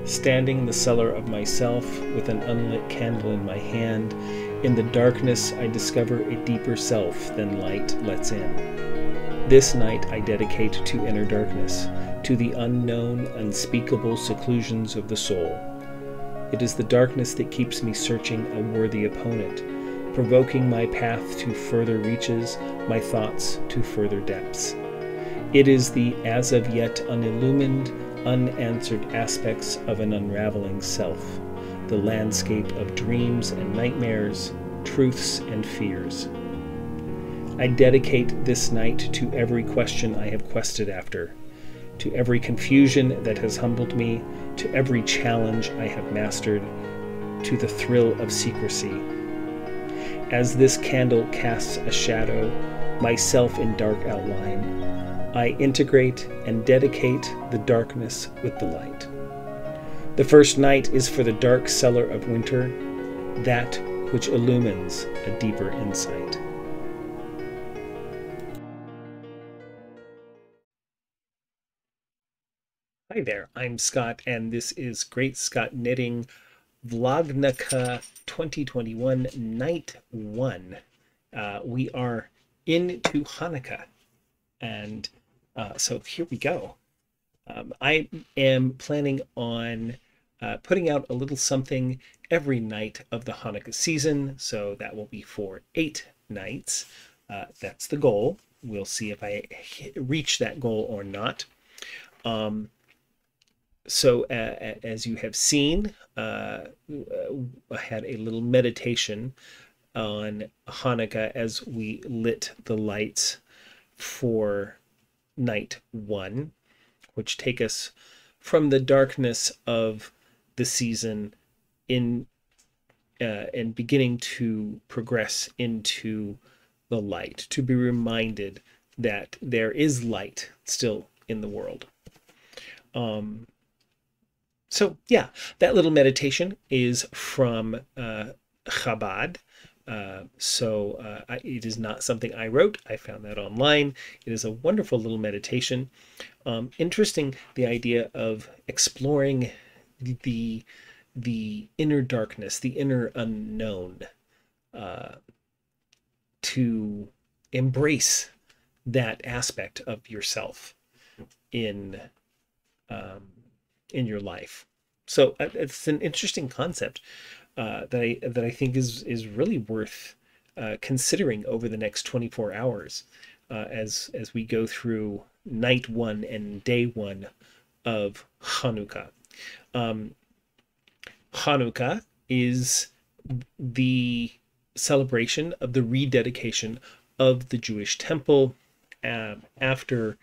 Standing in the cellar of myself with an unlit candle in my hand, in the darkness I discover a deeper self than light lets in. This night I dedicate to inner darkness, to the unknown, unspeakable seclusions of the soul. It is the darkness that keeps me searching a worthy opponent, provoking my path to further reaches, my thoughts to further depths. It is the as of yet unillumined, unanswered aspects of an unraveling self, the landscape of dreams and nightmares, truths and fears. I dedicate this night to every question I have quested after, to every confusion that has humbled me, to every challenge I have mastered, to the thrill of secrecy. As this candle casts a shadow, myself in dark outline, I integrate and dedicate the darkness with the light. The first night is for the dark cellar of winter, that which illumines a deeper insight. Hi there, I'm Scott, and this is GreatScott Knitting Vlognukkah 2021 Night 1. We are into Hanukkah, and so here we go. I am planning on putting out a little something every night of the Hanukkah season, so that will be for 8 nights. That's the goal. We'll see if I reach that goal or not. So as you have seen, I had a little meditation on Hanukkah as we lit the lights for night 1, which take us from the darkness of the season in and beginning to progress into the light, to be reminded that there is light still in the world. So yeah, that little meditation is from Chabad. It is not something I wrote. I found that online. It is a wonderful little meditation. Interesting, the idea of exploring the inner darkness, the inner unknown, to embrace that aspect of yourself in your life. So it's an interesting concept that I think is really worth considering over the next 24 hours as we go through night 1 and day 1 of Hanukkah. Hanukkah is the celebration of the rededication of the Jewish temple after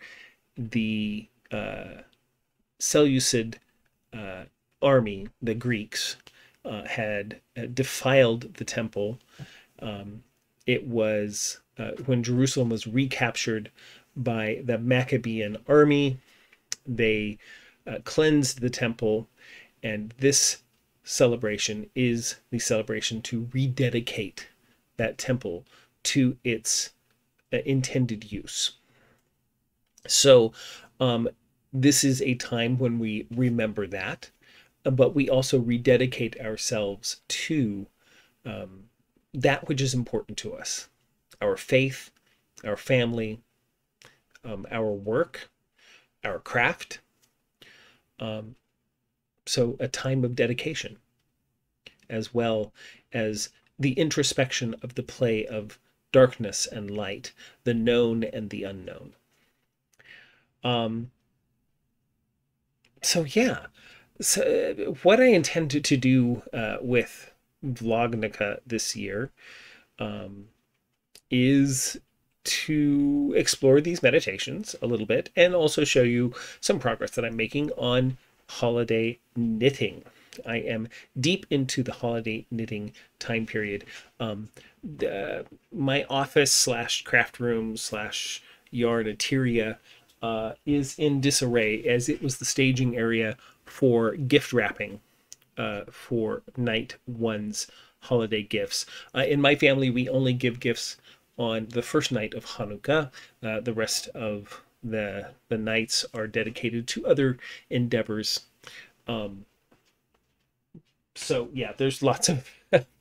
the Seleucid army, the Greeks, had defiled the temple. It was when Jerusalem was recaptured by the Maccabean army, they cleansed the temple, and this celebration is the celebration to rededicate that temple to its intended use. So this is a time when we remember that, but we also rededicate ourselves to that which is important to us: our faith, our family, our work, our craft. So a time of dedication, as well as the introspection of the play of darkness and light, the known and the unknown. So yeah, so what I intend to do with Vlognukkah this year is to explore these meditations a little bit, and also show you some progress that I'm making on holiday knitting. I am deep into the holiday knitting time period. My office slash craft room slash yardateria is in disarray, as it was the staging area for gift wrapping for night 1's holiday gifts. In my family, we only give gifts on the first night of Hanukkah. The rest of the nights are dedicated to other endeavors. So yeah, there's lots of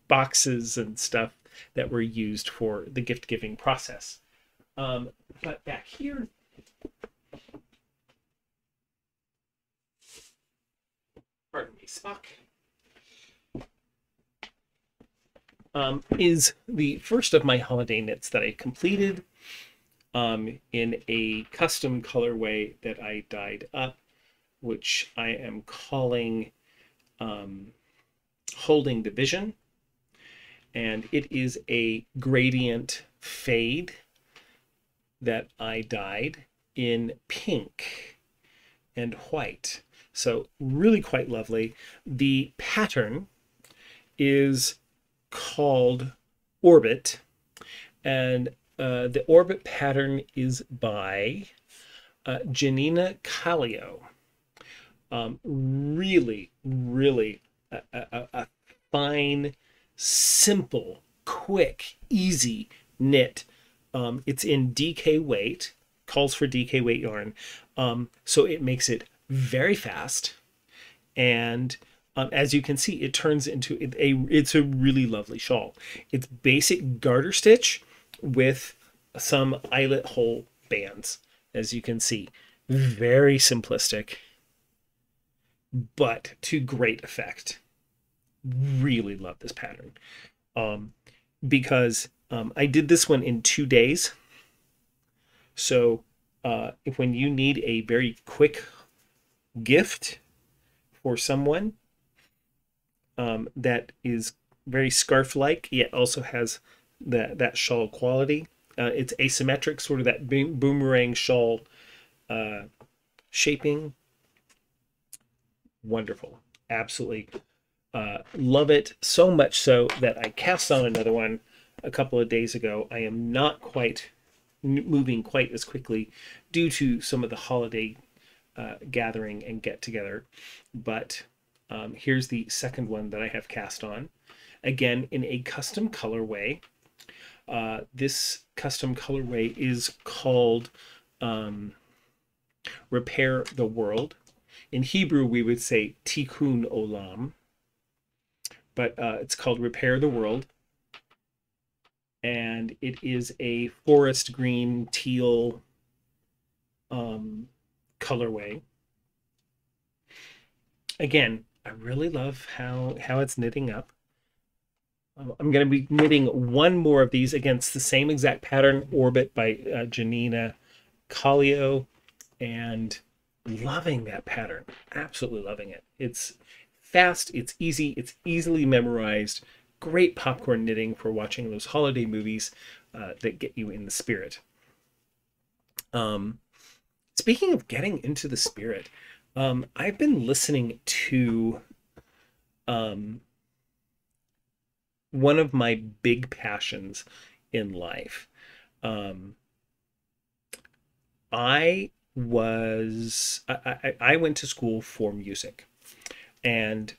boxes and stuff that were used for the gift giving process. But back here, pardon me, Spock, is the first of my holiday knits that I completed in a custom colorway that I dyed up, which I am calling Holding Division. And it is a gradient fade that I dyed in pink and white. So really quite lovely. The pattern is called Orbit, and the Orbit pattern is by Janina Kallio. Really, really a fine, simple, quick, easy knit. It's in DK weight, calls for DK weight yarn, so it makes it very fast, and as you can see, it turns into it's a really lovely shawl. It's basic garter stitch with some eyelet hole bands, as you can see. Very simplistic, but to great effect. Really love this pattern because I did this one in 2 days. So when you need a very quick gift for someone that is very scarf-like, yet also has that shawl quality, it's asymmetric, sort of that boomerang shawl shaping. Wonderful. Absolutely love it, so much so that I cast on another one a couple of days ago. I am not quite moving quite as quickly due to some of the holiday gathering and get together, but here's the second one that I have cast on, again in a custom colorway. This custom colorway is called Repair the World. In Hebrew we would say Tikkun Olam, but it's called Repair the World, and it is a forest green teal colorway. Again, I really love how it's knitting up. I'm going to be knitting one more of these against the same exact pattern, Orbit by Janina Kallio, and loving that pattern. Absolutely loving it. It's fast, it's easy, it's easily memorized. Great popcorn knitting for watching those holiday movies that get you in the spirit. Speaking of getting into the spirit, I've been listening to one of my big passions in life. I went to school for music, and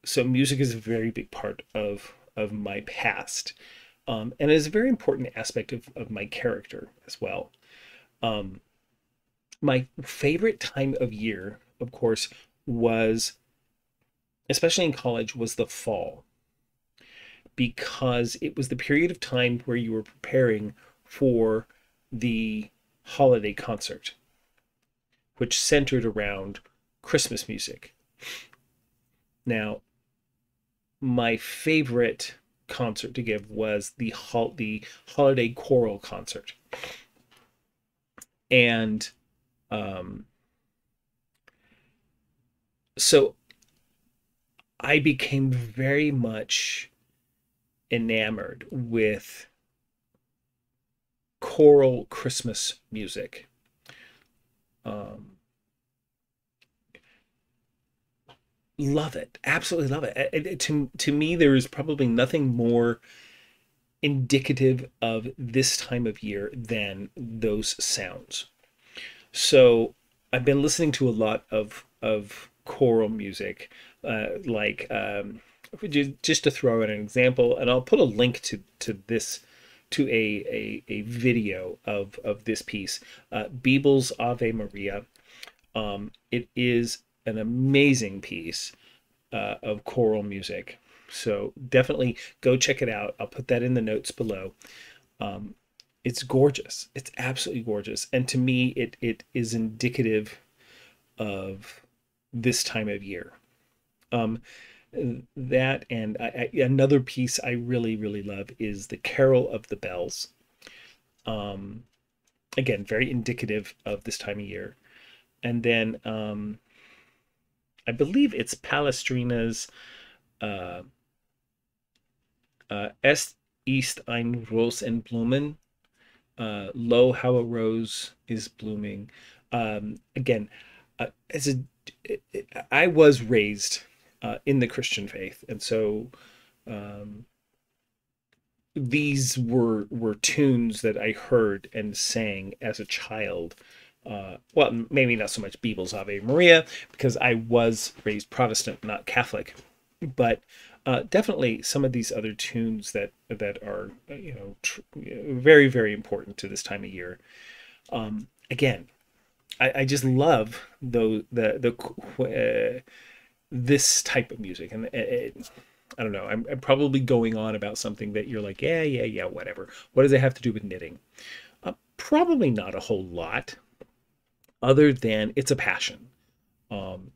so music is a very big part of my past, and it is a very important aspect of my character as well. My favorite time of year, of course, was, especially in college, was the fall, because it was the period of time where you were preparing for the holiday concert, which centered around Christmas music. Now, my favorite concert to give was the holiday choral concert, and so I became very much enamored with choral Christmas music. Love it, absolutely love it. To me, there is probably nothing more indicative of this time of year than those sounds. So I've been listening to a lot of choral music, just to throw out an example, and I'll put a link to this, to a video of this piece, Biebl's Ave Maria. It is an amazing piece. of choral music. So definitely go check it out. I'll put that in the notes below. It's gorgeous. It's absolutely gorgeous. And to me, it is indicative of this time of year. That and another piece I really, really love is the Carol of the Bells. Again, very indicative of this time of year. And then I believe it's Palestrina's Es ist ein Ros in Blumen. Lo, how a rose is blooming. Again, I was raised in the Christian faith, and so these were tunes that I heard and sang as a child. Well, maybe not so much Biebl's Ave Maria, because I was raised Protestant, not Catholic, but definitely some of these other tunes that are very, very important to this time of year. Again, I just love this type of music, and I don't know. I'm probably going on about something that you're like, yeah, whatever. What does it have to do with knitting? Probably not a whole lot, other than it's a passion.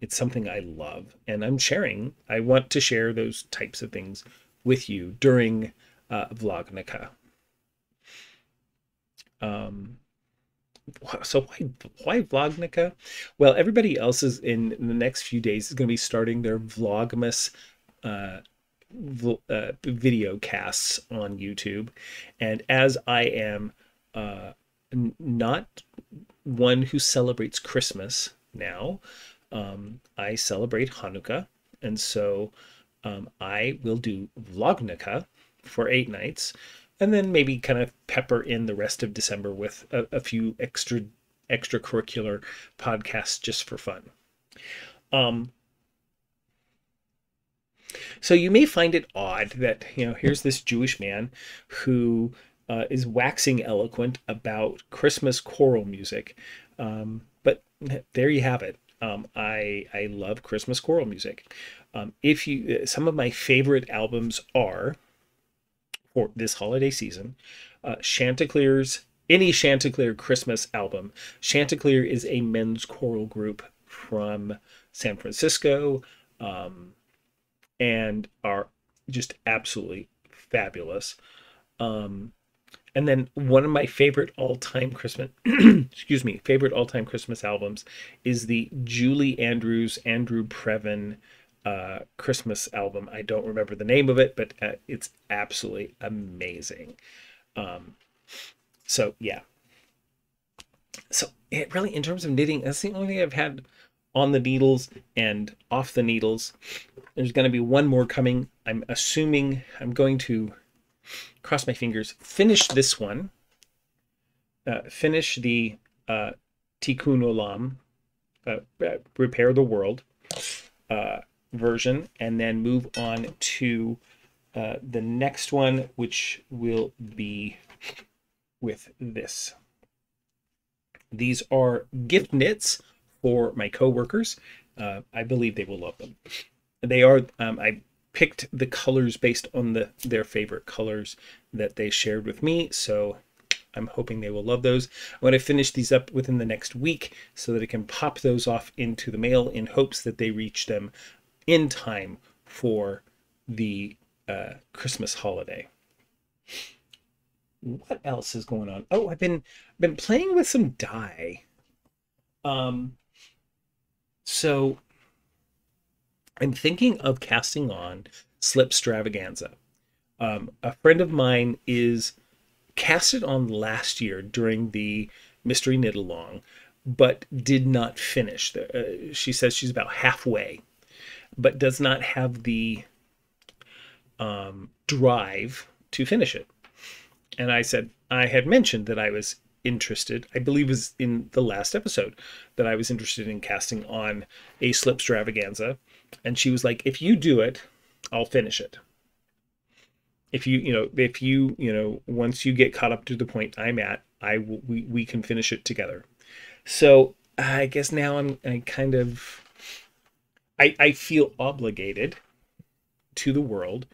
It's something I love, and I want to share those types of things with you during Vlognukkah. So why Vlognukkah? Well, everybody else is in the next few days is going to be starting their Vlogmas video casts on YouTube, and as I am not one who celebrates Christmas now, I celebrate Hanukkah, and so I will do Vlognukkah for 8 nights, and then maybe kind of pepper in the rest of December with a few extracurricular podcasts just for fun. So you may find it odd that, here's this Jewish man who is waxing eloquent about Christmas choral music, but there you have it. I love Christmas choral music. Some of my favorite albums are, for this holiday season, any Chanticleer Christmas album. Chanticleer is a men's choral group from San Francisco, and are just absolutely fabulous. And then one of my favorite all-time Christmas, favorite all-time Christmas albums is the Julie Andrews, Andrew Previn Christmas album. I don't remember the name of it, but it's absolutely amazing. So yeah. So it really, in terms of knitting, that's the only thing I've had on the needles and off the needles. There's going to be one more coming. I'm assuming I'm going to, cross my fingers, finish this one, finish the Tikkun Olam, Repair the World version, and then move on to the next one, which will be with this. These are gift knits for my co-workers. I believe they will love them. They are, I picked the colors based on their favorite colors that they shared with me, so I'm hoping they will love those. I'm going to finish these up within the next week so that I can pop those off into the mail in hopes that they reach them in time for the Christmas holiday. What else is going on? Oh, I've been playing with some dye. So I'm thinking of casting on Slip Stravaganza. A friend of mine cast it on last year during the Mystery Knit Along, but did not finish. She says she's about halfway, but does not have the drive to finish it. And I said, I had mentioned that I was interested, I believe it was in the last episode, that I was interested in casting on a Slip Stravaganza. And she was like, if you do it, I'll finish it. If you once you get caught up to the point I'm at, we can finish it together. So I guess now I kind of I feel obligated to the world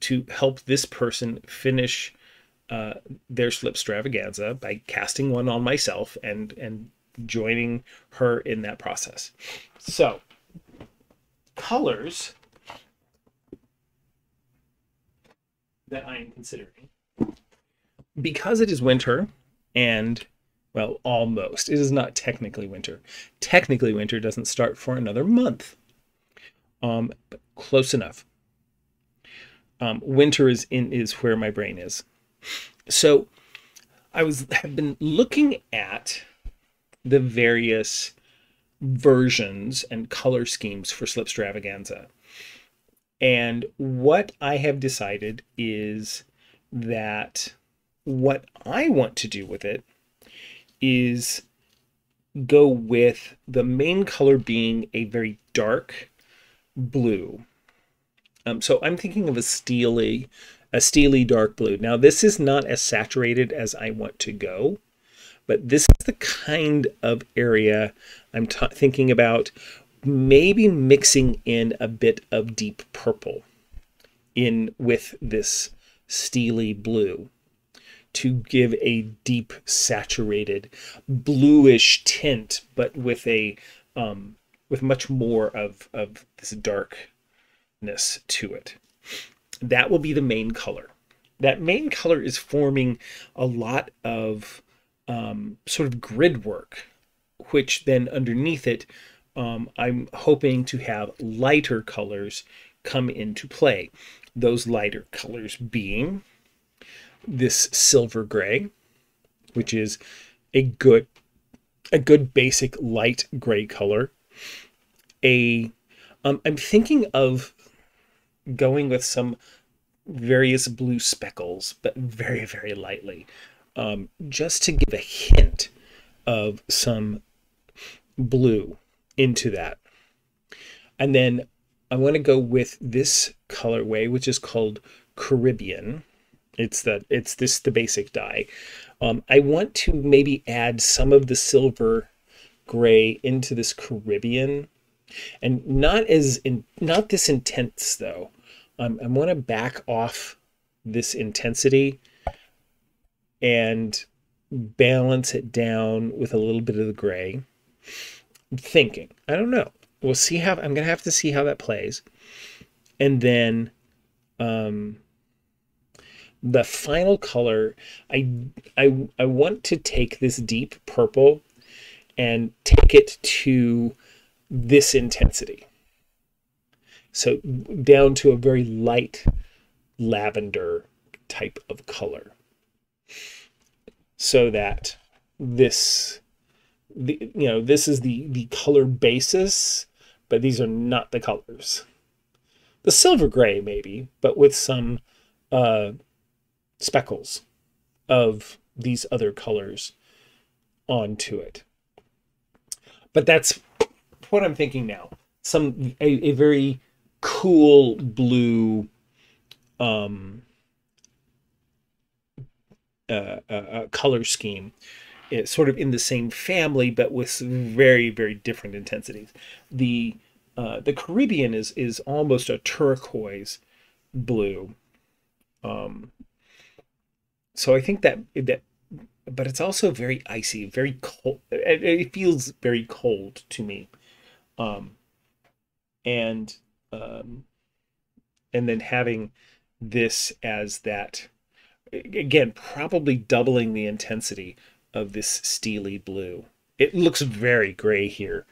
to help this person finish their slip extravaganza by casting one on myself and joining her in that process. So, colors that I am considering, because it is winter and, well, almost. It is not technically winter. Technically, winter doesn't start for another month. But close enough. Winter is where my brain is. So have been looking at the various versions and color schemes for slip extravaganza. And what I have decided is that what I want to do with it is go with the main color being a very dark blue. So I'm thinking of a steely dark blue. Now, this is not as saturated as I want to go, but this is the kind of area I'm thinking about maybe mixing in a bit of deep purple in with this steely blue to give a deep saturated bluish tint, but with a with much more of this darkness to it. That will be the main color. That main color is forming a lot of sort of grid work, which then underneath it, I'm hoping to have lighter colors come into play. Those lighter colors being this silver gray, which is a good basic light gray color. I'm thinking of going with some various blue speckles, but very, very lightly, just to give a hint of some blue into that. And then I want to go with this colorway, which is called Caribbean. It's the basic dye. I want to maybe add some of the silver gray into this Caribbean, and not this intense though. I want to back off this intensity and balance it down with a little bit of the gray. I'm thinking, I don't know. We'll see how, I'm going to have to see how that plays. And then the final color, I want to take this deep purple and take it to this intensity. So down to a very light lavender type of color. So that this is the color basis, but these are not the colors. The silver gray maybe, but with some speckles of these other colors onto it. But that's what I'm thinking now. A very cool blue color scheme. It's sort of in the same family, but with very, very different intensities. The Caribbean is almost a turquoise blue. So I think that, but it's also very icy, very cold. It feels very cold to me. And then having this as that, again, probably doubling the intensity of this steely blue. It looks very gray here.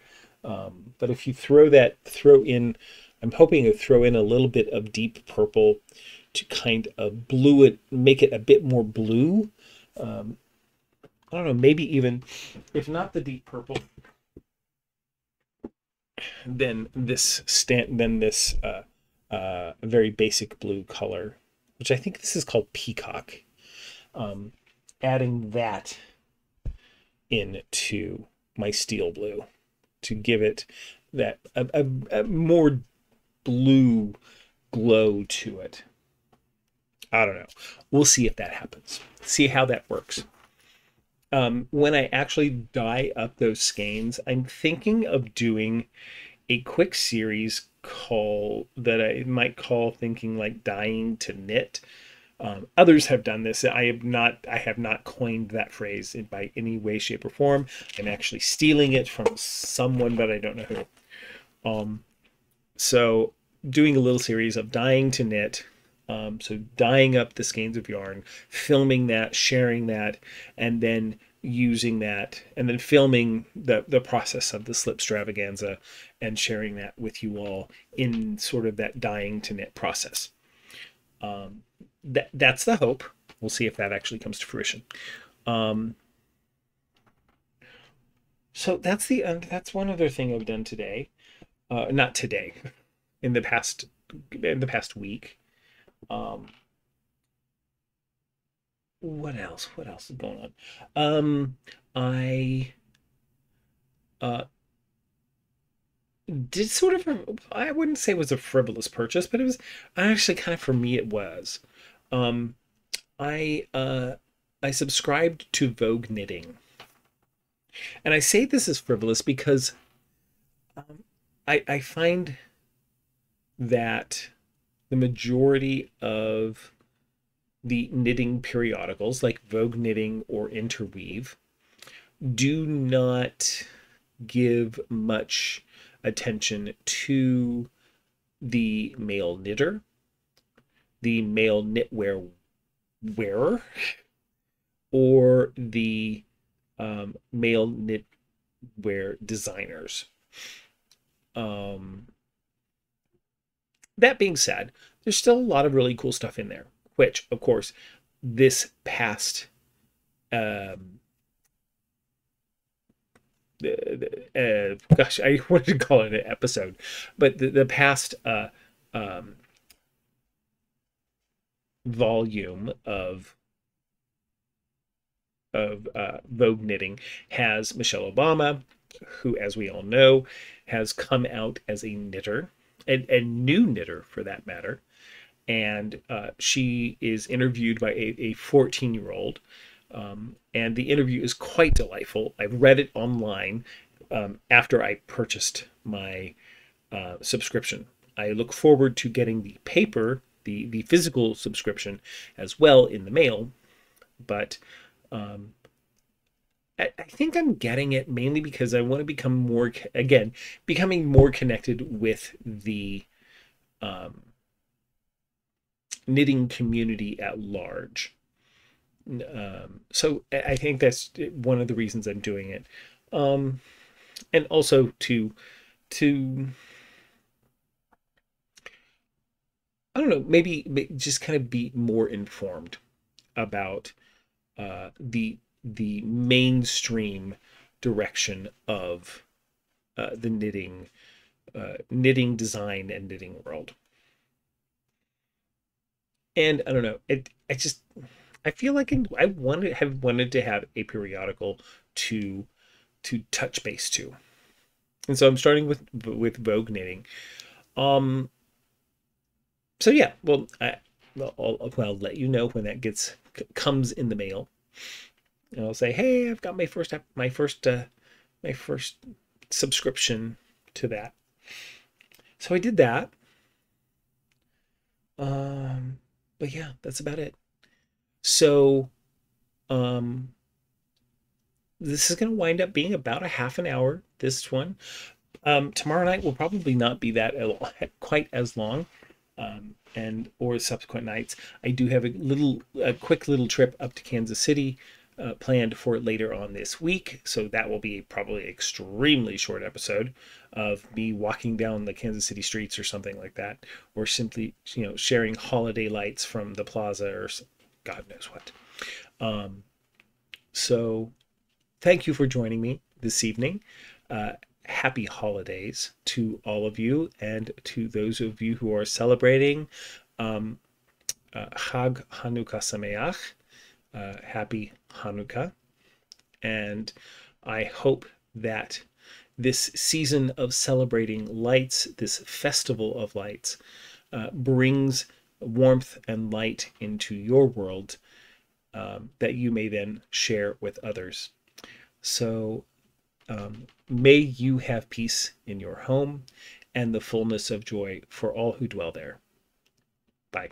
But if you throw in, I'm hoping to throw in a little bit of deep purple to kind of blue it, make it a bit more blue. I don't know, maybe even, if not the deep purple, then this very basic blue color, which I think this is called Peacock. Adding that into my steel blue to give it that a more blue glow to it. I don't know. We'll see if that happens. See how that works. When I actually dye up those skeins, I'm thinking of doing a quick series that I might call thinking like dying to knit. Others have done this. I have not coined that phrase by any way, shape, or form. I'm actually stealing it from someone, but I don't know who. So doing a little series of dying to knit. So dyeing up the skeins of yarn, filming that, sharing that, and then using that, and then filming the process of the slip extravaganza and sharing that with you all in sort of that dying to knit process. That's the hope. We'll see if that actually comes to fruition. So that's one other thing I've done today. Not today, in the past week. What else? What else is going on? I did sort of, I wouldn't say it was a frivolous purchase, but it was actually kind of, for me, it was. I subscribed to Vogue Knitting. And I say this is frivolous because I find that the majority of the knitting periodicals, like Vogue Knitting or Interweave, do not give much attention to the male knitter, the male knitwear wearer, or the male knitwear designers. That being said, there's still a lot of really cool stuff in there, which, of course, this past gosh, I wanted to call it an episode, but the past volume of Vogue Knitting has Michelle Obama, who, as we all know, has come out as a knitter, a new knitter for that matter. And she is interviewed by a 14-year-old. And the interview is quite delightful. I've read it online after I purchased my subscription. I look forward to getting the paper, the physical subscription, as well in the mail. But I think I'm getting it mainly because I want to become becoming more connected with the knitting community at large. So I think that's one of the reasons I'm doing it. And also to I don't know, maybe just kind of be more informed about the mainstream direction of the knitting design and knitting world. And I don't know, I feel like I have wanted to have a periodical to touch base to, and so I'm starting with Vogue Knitting. So yeah, well, I'll let you know when that comes in the mail. And I'll say, hey, I've got my first subscription to that. So I did that. But yeah, that's about it. So this is going to wind up being about a half an hour, this one. Tomorrow night will probably not be that quite as long. Or subsequent nights. I do have a quick little trip up to Kansas City planned for later on this week, so that will be probably an extremely short episode of me walking down the Kansas City streets or something like that, or simply sharing holiday lights from the plaza or God knows what. So thank you for joining me this evening. Happy holidays to all of you, and to those of you who are celebrating Chag Hanukkah Sameach, happy Hanukkah. And I hope that this season of celebrating lights, this festival of lights, brings warmth and light into your world that you may then share with others. So May you have peace in your home and the fullness of joy for all who dwell there. Bye.